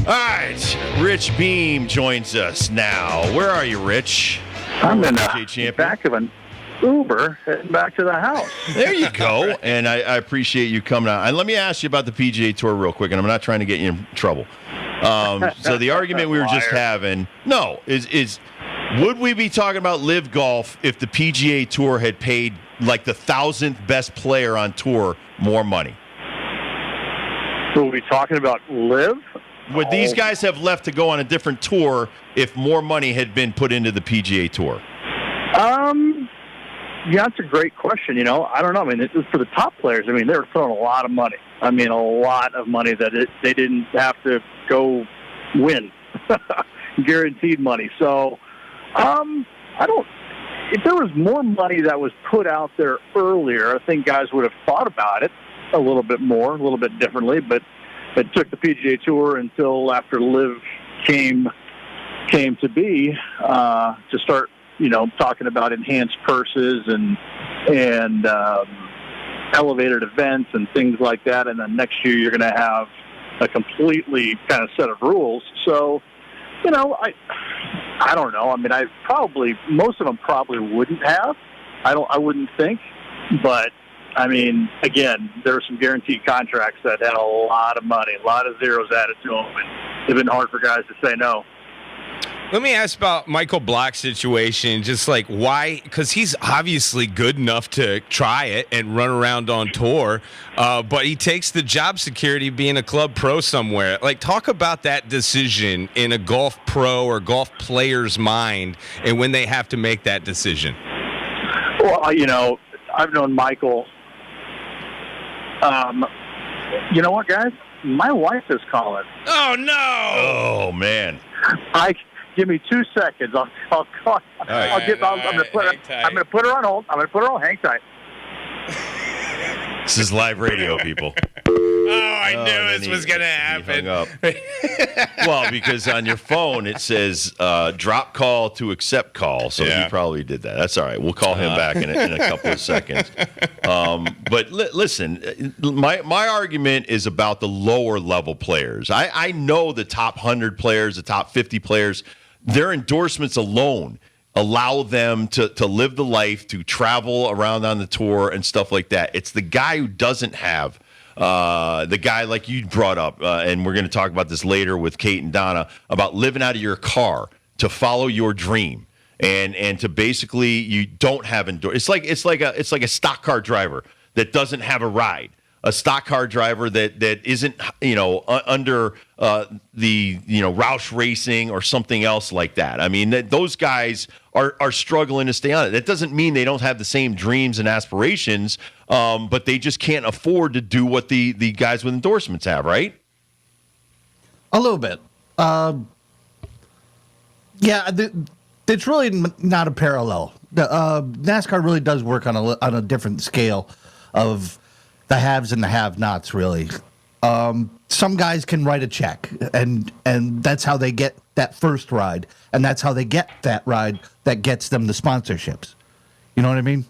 All right, Rich Beem joins us now. Where are you, Rich? I'm in the back of an Uber heading back to the house. There you go. And I appreciate you coming out. And let me ask you about the PGA Tour real quick, and I'm not trying to get you in trouble. So the argument we were just having, is would we be talking about Live Golf if the PGA Tour had paid like the 1,000th best player on tour more money? So we'll be talking about Live? Would these guys have left to go on a different tour if more money had been put into the PGA Tour? Yeah, that's a great question. I don't know. I mean, this is for the top players. I mean, they were throwing a lot of money. I mean, a lot of money that they didn't have to go win. Guaranteed money. So, if there was more money that was put out there earlier, I think guys would have thought about it a little bit more, a little bit differently, but it took the PGA Tour until after Live came to be to start, talking about enhanced purses and elevated events and things like that. And then next year you're going to have a completely kind of set of rules. So, I don't know. I mean, most of them probably wouldn't have. I wouldn't think, but I mean, again, there were some guaranteed contracts that had a lot of money, a lot of zeros added to them, and it's been hard for guys to say no. Let me ask about Michael Block's situation, just like why, because he's obviously good enough to try it and run around on tour, but he takes the job security being a club pro somewhere. Like, talk about that decision in a golf pro or golf player's mind and when they have to make that decision. Well, I've known Michael. You know what, guys? My wife is calling. Oh, no! Oh, man. Give me 2 seconds. I'll call. I'm going to put her on hold. Hang tight. This is live radio, people. I knew this was going to happen. Well, because on your phone it says drop call to accept call, so he probably did that. That's all right. We'll call him back in a couple of seconds. But listen, my argument is about the lower level players. I know the top 100 players, the top 50 players, their endorsements alone allow them to live the life, to travel around on the tour and stuff like that. It's the guy who doesn't have the guy like you brought up, and we're going to talk about this later with Kate and Donna, about living out of your car to follow your dream, and to basically you don't have it's like a stock car driver that doesn't have a ride, a stock car driver that isn't under the Roush Racing or something else like that. I mean, those guys are struggling to stay on it. That doesn't mean they don't have the same dreams and aspirations, but they just can't afford to do what the guys with endorsements have, right? A little bit. It's really not a parallel. NASCAR really does work on a different scale of the haves and the have-nots, really. Some guys can write a check, and that's how they get that first ride, and that's how they get that ride that gets them the sponsorships. You know what I mean?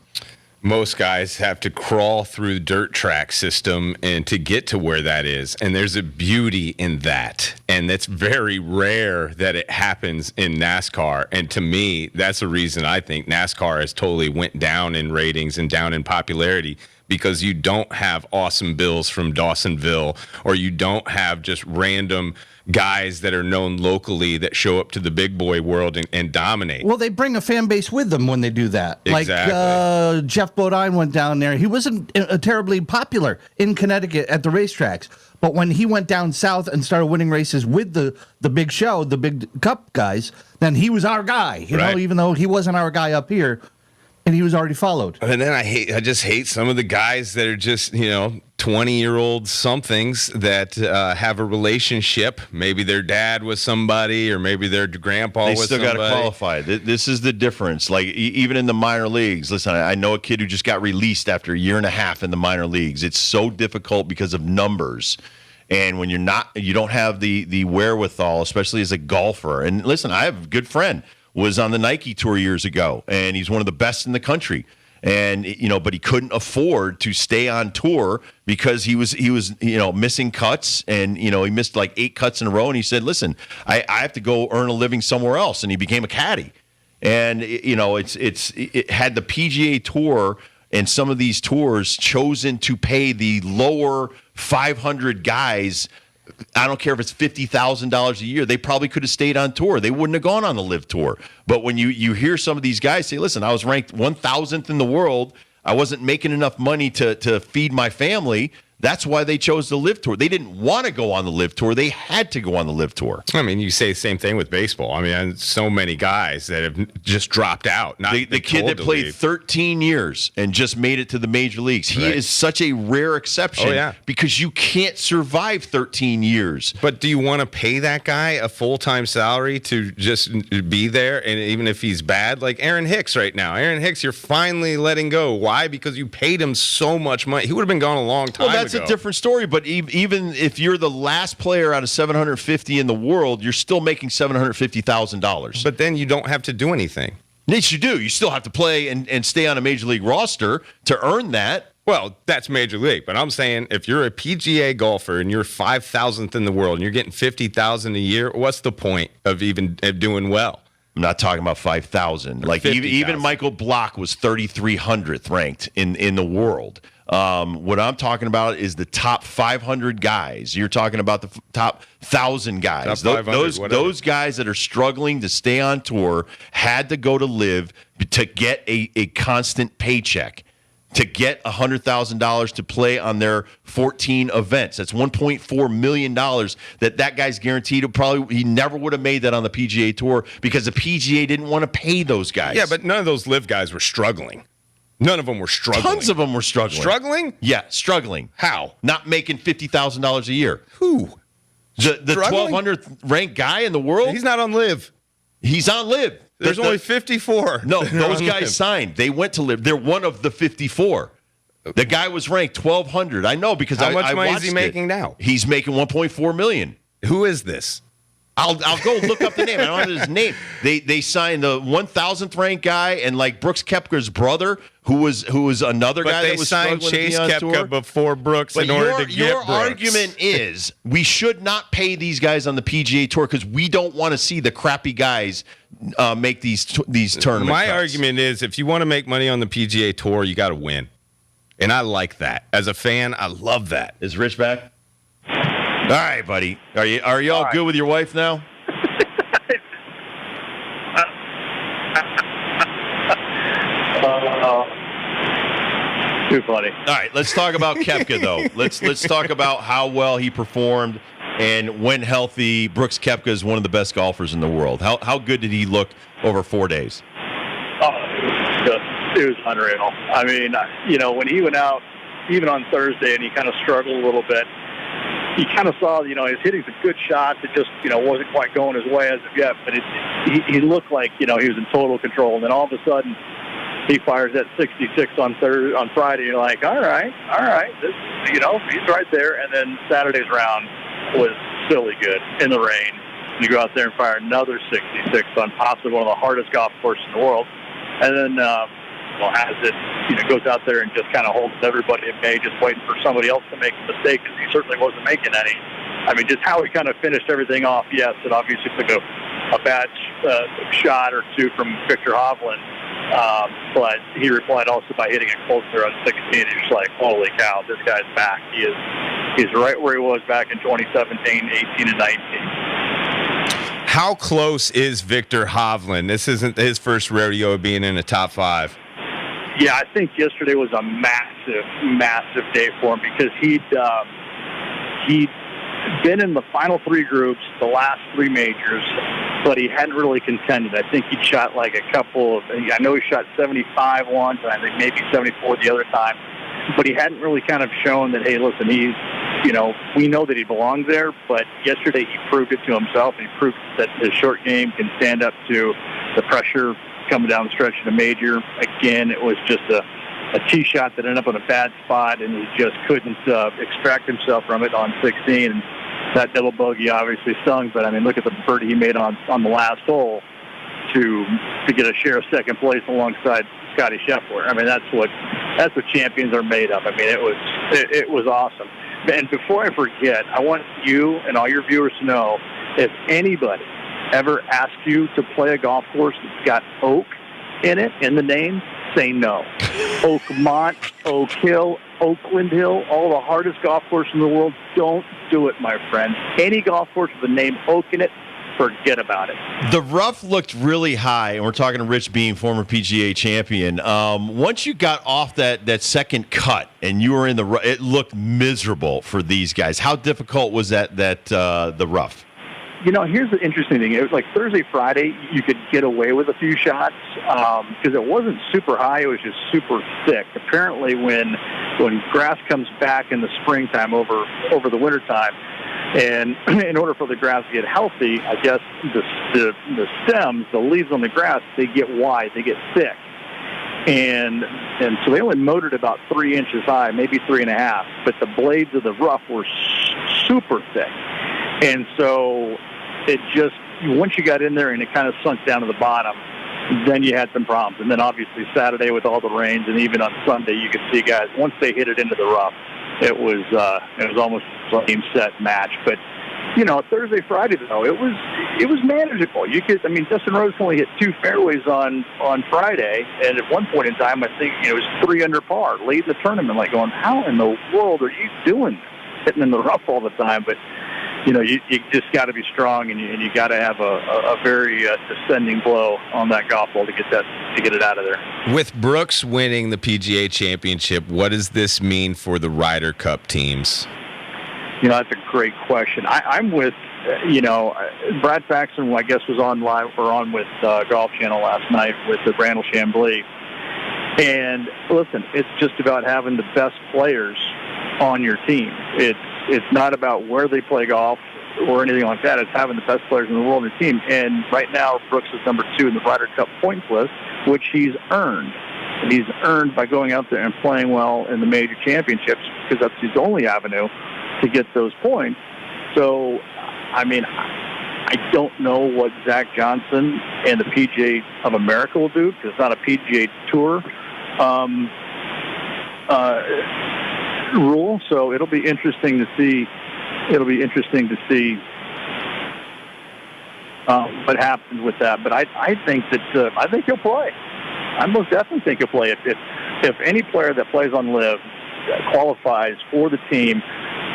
Most guys have to crawl through the dirt track system and to get to where that is, and there's a beauty in that, and it's very rare that it happens in NASCAR. And to me, that's the reason I think NASCAR has totally went down in ratings and down in popularity, because you don't have Awesome Bills from Dawsonville, or you don't have just random guys that are known locally that show up to the big boy world and dominate. Well, they bring a fan base with them when they do that. Exactly. Like Jeff Bodine went down there. He wasn't terribly popular in Connecticut at the racetracks, but when he went down south and started winning races with the big show, the big cup guys, then he was our guy, even though he wasn't our guy up here. And he was already followed. And then I just hate some of the guys that are just, 20-year-old somethings that have a relationship. Maybe their dad was somebody, or maybe their grandpa was somebody. They still got to qualify. This is the difference. Like, even in the minor leagues, listen, I know a kid who just got released after a year and a half in the minor leagues. It's so difficult because of numbers. And when you don't have the wherewithal, especially as a golfer. And listen, I have a good friend, was on the Nike tour years ago, and he's one of the best in the country. And but he couldn't afford to stay on tour because he was missing cuts, and he missed like 8 cuts in a row. And he said, "Listen, I have to go earn a living somewhere else." And he became a caddy. And it had the PGA Tour and some of these tours chosen to pay the lower 500 guys. I don't care if it's $50,000 a year. They probably could have stayed on tour. They wouldn't have gone on the Live Tour. But when you hear some of these guys say, listen, I was ranked 1,000th in the world. I wasn't making enough money to feed my family. That's why they chose the Live Tour. They didn't want to go on the Live Tour. They had to go on the Live Tour. I mean, you say the same thing with baseball. I mean, so many guys that have just dropped out. The kid that played 13 years and just made it to the major leagues. He is such a rare exception because you can't survive 13 years. But do you want to pay that guy a full-time salary to just be there? And even if he's bad, like Aaron Hicks right now. Aaron Hicks, you're finally letting go. Why? Because you paid him so much money. He would have been gone a long time ago. That's a different story, but even if you're the last player out of 750 in the world, you're still making $750,000. But then you don't have to do anything. Yes, you do. You still have to play and stay on a major league roster to earn that. Well, that's major league, but I'm saying if you're a PGA golfer and you're 5,000th in the world and you're getting $50,000 a year, what's the point of even doing well? I'm not talking about 5,000. Like even Michael Block was 3,300th ranked in the world. What I'm talking about is the top 500 guys. You're talking about the top 1,000 guys. Those guys that are struggling to stay on tour had to go to Live to get a constant paycheck, to get $100,000 to play on their 14 events. That's $1.4 million that guy's guaranteed. He never would have made that on the PGA Tour because the PGA didn't want to pay those guys. Yeah, but none of those Live guys were struggling. None of them were struggling. Tons of them were struggling. Struggling? Yeah, struggling. How? Not making $50,000 a year. Who? The 1,200th ranked guy in the world? He's not on Live. He's on Live. There's only 54. No, those guys signed. They went to Live. They're one of the 54. The guy was ranked 1,200. I know because How much I money watched is he making now? He's making $1.4 million. Who is this? I'll go look up the name. I don't have his name. They signed the 1,000th ranked guy and like Brooks Koepka's brother, who was another guy that was struggling to be on tour. But they signed Chase Koepka before Brooks in order to get Brooks. Your argument is we should not pay these guys on the PGA Tour because we don't want to see the crappy guys make these tournament My cuts. argument is if you want to make money on the PGA Tour, you got to win. And I like that. As a fan, I love that. Is Rich back? All right, buddy. Are you all good with your wife now? Too funny. All right, let's talk about Koepka though. Let's talk about how well he performed and when healthy. Brooks Koepka is one of the best golfers in the world. How good did he look over 4 days? Oh, it was unreal. I mean, when he went out, even on Thursday, and he kind of struggled a little bit, you kind of saw, his hitting's a good shot that just, wasn't quite going his way as of yet. But he looked like, he was in total control. And then all of a sudden, he fires that 66 on Friday. You're like, all right, this, he's right there. And then Saturday's round was silly good in the rain. You go out there and fire another 66 on possibly one of the hardest golf courses in the world. And then, goes out there and just kind of holds everybody at bay, just waiting for somebody else to make a mistake, because he certainly wasn't making any. I mean, just how he kind of finished everything off, yes, it obviously took a bad shot or two from Victor Hovland, but he replied also by hitting it closer on 16. He's just like, holy cow, this guy's back. He's right where he was back in 2017, 18, and 19. How close is Victor Hovland? This isn't his first rodeo being in the top 5. Yeah, I think yesterday was a massive, massive day for him because he'd been in the final 3 groups, the last 3 majors, but he hadn't really contended. I think he shot like a couple of, I know he shot 75 once, and I think maybe 74 the other time, but he hadn't really kind of shown that, hey, listen, he's, we know that he belongs there, but yesterday he proved it to himself, and he proved that his short game can stand up to the pressure coming down the stretch in a major. Again, it was just a tee shot that ended up in a bad spot, and he just couldn't extract himself from it on 16. And that double bogey obviously stung, but I mean, look at the birdie he made on the last hole to get a share of second place alongside Scotty Scheffler. I mean, that's what champions are made of. I mean, it was awesome. And before I forget, I want you and all your viewers to know, if anybody ever asks you to play a golf course that's got Oak in it, in the name, say no. Oakmont, Oak Hill, Oakland Hill, all the hardest golf courses in the world, don't do it, my friend. Any golf course with the name Oak in it, forget about it. The rough looked really high, and we're talking to Rich Beem, former PGA champion. Once you got off that second cut and you were in the rough, it looked miserable for these guys. How difficult was the rough? You know, here's the interesting thing. It was like Thursday, Friday, you could get away with a few shots because it wasn't super high. It was just super thick. Apparently, when grass comes back in the springtime over the wintertime, and in order for the grass to get healthy, I guess the stems, the leaves on the grass, they get wide, they get thick. And so they only motored about 3 inches high, maybe 3.5, but the blades of the rough were super thick. And so it just, once you got in there and it kind of sunk down to the bottom, then you had some problems. And then obviously Saturday with all the rains, and even on Sunday you could see guys, once they hit it into the rough, it was almost a game set match. But you know, Thursday, Friday though, it was manageable. Dustin Rose only hit 2 fairways on Friday, and at one point in time, I think it was 3 under par, late in the tournament. Like going, how in the world are you doing this? Hitting in the rough all the time? But you know, you just got to be strong, and you got to have a very descending blow on that golf ball to get it out of there. With Brooks winning the PGA Championship, what does this mean for the Ryder Cup teams? You know, that's a great question. I'm with, Brad Faxon, I guess, was on with Golf Channel last night with the Randall Chambly. And listen, it's just about having the best players on your team. It's not about where they play golf or anything like that. It's having the best players in the world on your team. And right now, Brooks is number 2 in the Ryder Cup points list, which he's earned. And he's earned by going out there and playing well in the major championships, because that's his only avenue to get those points. So, I mean, I don't know what Zach Johnson and the PGA of America will do, because it's not a PGA Tour rule. So it'll be interesting to see. What happens with that. But I think he'll play. I most definitely think he'll play. If any player that plays on LIV qualifies for the team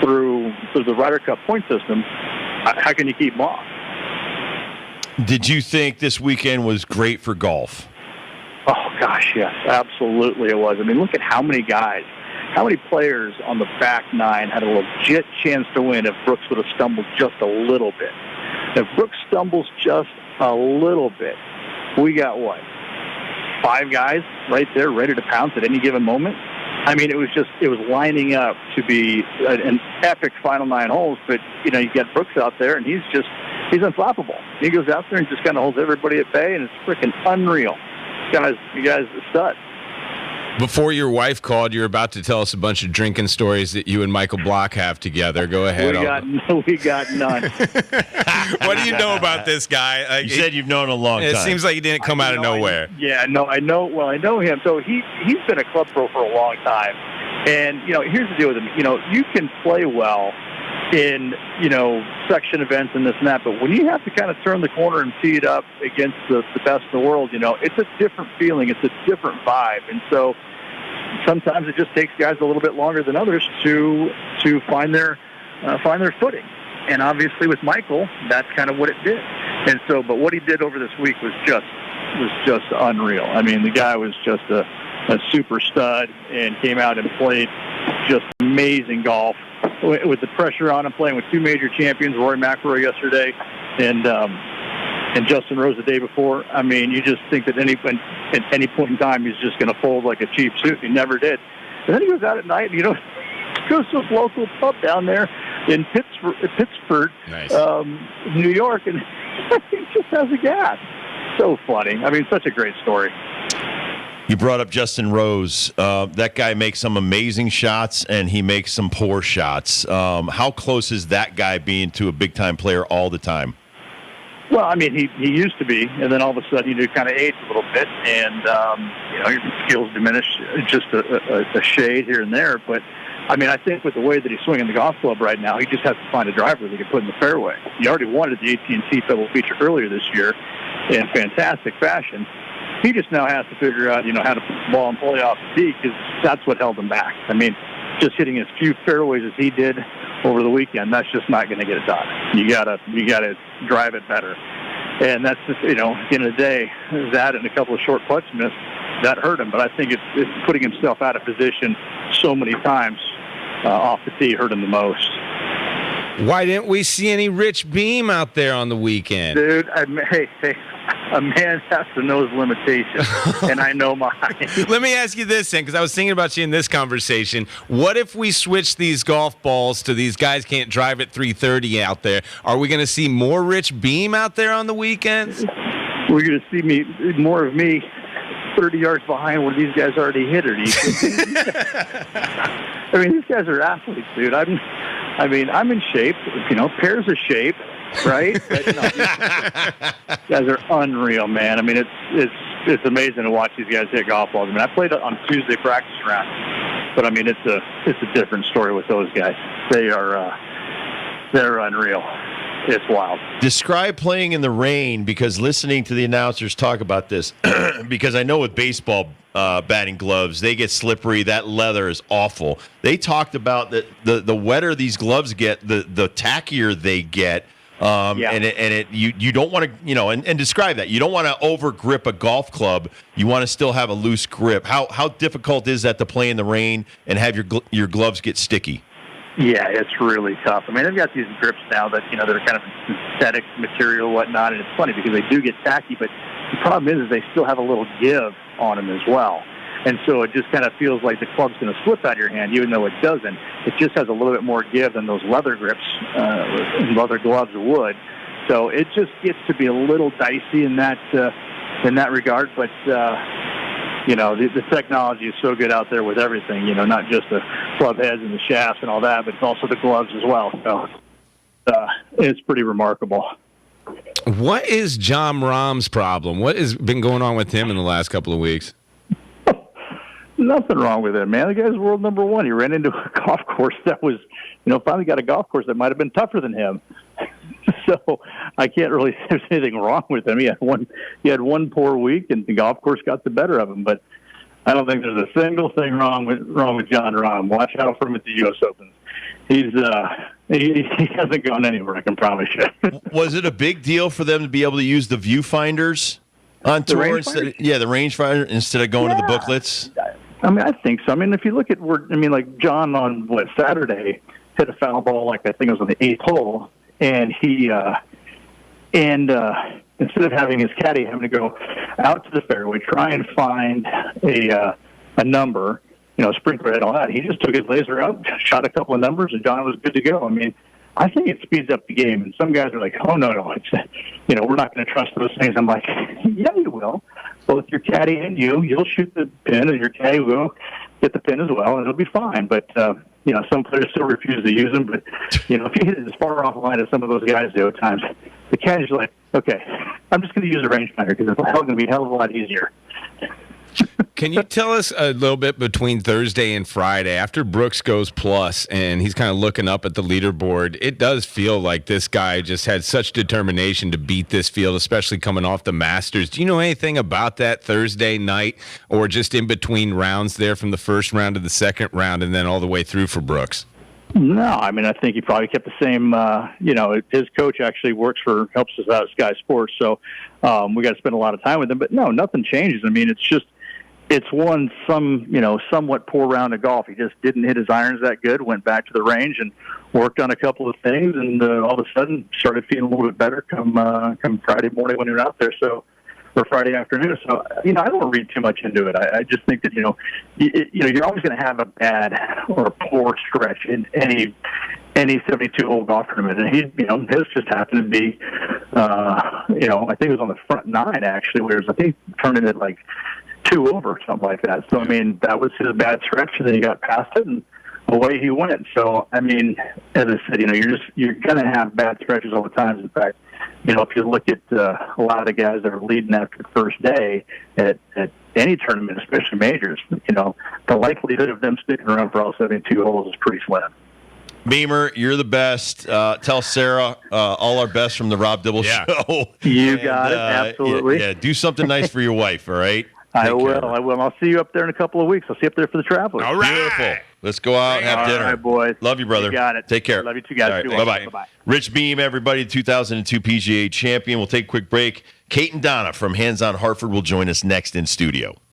through the Ryder Cup point system, how can you keep them off? Did you think this weekend was great for golf? Oh, gosh, yes, absolutely it was. I mean, look at how many players on the back nine had a legit chance to win if Brooks would have stumbled just a little bit. If Brooks stumbles just a little bit, we got 5 guys right there ready to pounce at any given moment. I mean, it was lining up to be an epic final 9 holes, but, you get Brooks out there, and he's unflappable. He goes out there and just kind of holds everybody at bay, and it's freaking unreal. You guys are studs. Before your wife called, you were about to tell us a bunch of drinking stories that you and Michael Block have together. Go ahead. We got none. What do you know about this guy? You said you've known him a long time. It seems like he didn't come out of nowhere. I know. Well, I know him. So he's been a club pro for a long time. And, here's the deal with him. You can play well in, section events and this and that, but when you have to kind of turn the corner and tee it up against the best in the world, it's a different feeling. It's a different vibe. And so sometimes it just takes guys a little bit longer than others to find their footing. And obviously with Michael, that's kind of what it did. And so, but what he did over this week was just unreal. I mean, the guy was just a super stud and came out and played just amazing golf with the pressure on him, playing with 2 major champions, Rory McIlroy yesterday and Justin Rose the day before. I mean, you just think that at any point in time he's just going to fold like a cheap suit. He never did. And then he goes out at night and, goes to his local pub down there in Pittsburgh, nice. New York, and he just has a gas. So funny. I mean, such a great story. You brought up Justin Rose. That guy makes some amazing shots, and he makes some poor shots. How close is that guy being to a big-time player all the time? Well, I mean, he used to be, and then all of a sudden he kind of aged a little bit, and your skills diminish just a shade here and there. But I mean, I think with the way that he's swinging the golf club right now, he just has to find a driver that he can put in the fairway. He already wanted the AT&T Pebble feature earlier this year in fantastic fashion. He just now has to figure out, how to put the ball and play off the tee, because that's what held him back. I mean, just hitting as few fairways as he did over the weekend, that's just not going to get it done. You gotta drive it better, and that's just at the end of the day, that and a couple of short putts missed, that hurt him. But I think it's putting himself out of position so many times off the tee hurt him the most. Why didn't we see any Rich Beem out there on the weekend? Dude, hey, a man has to know his limitations, and I know mine. Let me ask you this, then, because I was thinking about you in this conversation. What if we switch these golf balls to these guys can't drive at 330 out there? Are we going to see more Rich Beem out there on the weekends? We're going to see more of me 30 yards behind where these guys already hit it. I mean, these guys are athletes, dude. I'm in shape, pairs of shape, right? But, these guys are unreal, man. I mean, it's amazing to watch these guys hit golf balls. I mean, I played on Tuesday practice round, but I mean, it's a different story with those guys. They're unreal. It's wild. Describe playing in the rain, because listening to the announcers talk about this, because I know with baseball batting gloves, they get slippery. That leather is awful. They talked about that the wetter these gloves get, the tackier they get. And you don't want to, and describe that. You don't want to over grip a golf club. You want to still have a loose grip. How difficult is that to play in the rain and have your gloves get sticky? Yeah, it's really tough. I mean, they've got these grips now that, that are kind of synthetic material and whatnot, and it's funny because they do get tacky, but the problem is they still have a little give on them as well. And so it just kind of feels like the club's going to slip out of your hand, even though it doesn't. It just has a little bit more give than those leather grips, leather gloves would. So it just gets to be a little dicey in that regard, but the technology is so good out there with everything, not just the club heads and the shafts and all that, but it's also the gloves as well. So it's pretty remarkable. What is John Rahm's problem? What has been going on with him in the last couple of weeks? Nothing wrong with it, man. The guy's world number one. He ran into a golf course that was, finally got a golf course that might have been tougher than him. So I can't really say there's anything wrong with him. He had one poor week, and the golf course got the better of him. But I don't think there's a single thing wrong with John Rahm. Watch out for him at the U.S. Open. He hasn't gone anywhere, I can promise you. Was it a big deal for them to be able to use the viewfinders on tour instead? The rangefinder instead of going to the booklets. I mean, I think so. I mean, if you look at like John on Saturday hit a foul ball, like I think it was on the 8th hole, and he instead of having his caddy having to go out to the fairway, try and find a number, sprinkler and all that, he just took his laser out, shot a couple of numbers, and John was good to go. I mean, I think it speeds up the game. And some guys are like, oh, no, it's, we're not going to trust those things. I'm like, yeah, you will. Both your caddy and you'll shoot the pin, and your caddy will get the pin as well, and it'll be fine. But, some players still refuse to use them. But, if you hit it as far off the line as some of those guys do at times, the caddy's like, okay, I'm just going to use a rangefinder because it's going to be a hell of a lot easier. Can you tell us a little bit between Thursday and Friday, after Brooks goes plus and he's kind of looking up at the leaderboard, it does feel like this guy just had such determination to beat this field, especially coming off the Masters. Do you know anything about that Thursday night or just in between rounds there from the first round to the second round and then all the way through for Brooks? No, I mean, I think he probably kept the same, his coach actually helps us out at Sky Sports, so we got to spend a lot of time with him. But no, nothing changes. I mean, it's one somewhat poor round of golf. He just didn't hit his irons that good, went back to the range and worked on a couple of things, and all of a sudden started feeling a little bit better come Friday morning when he was out there. So, or Friday afternoon. So, I don't read too much into it. I just think that, you're always going to have a bad or a poor stretch in any 72-hole golf tournament. And his just happened to be, I think it was on the front nine, actually, whereas I think he turned it at like 2 over or something like that. So, I mean, that was his bad stretch, and then he got past it, and away he went. So, I mean, as I said, you're going to have bad stretches all the time. In fact, if you look at a lot of the guys that are leading after the first day at any tournament, especially majors, the likelihood of them sticking around for all 72 holes is pretty slim. Beamer, you're the best. Tell Sarah all our best from the Rob Dibble Show. You got it, absolutely. Yeah, do something nice for your wife, all right? I will. I'll see you up there in a couple of weeks. I'll see you up there for the Travelers. All right. Beautiful. Let's go out and have dinner. All right, boys. Love you, brother. You got it. Take care. Love you too, guys. All right, bye-bye. Bye-bye. Rich Beem, everybody, 2002 PGA champion. We'll take a quick break. Kate and Donna from Hands On Hartford will join us next in studio.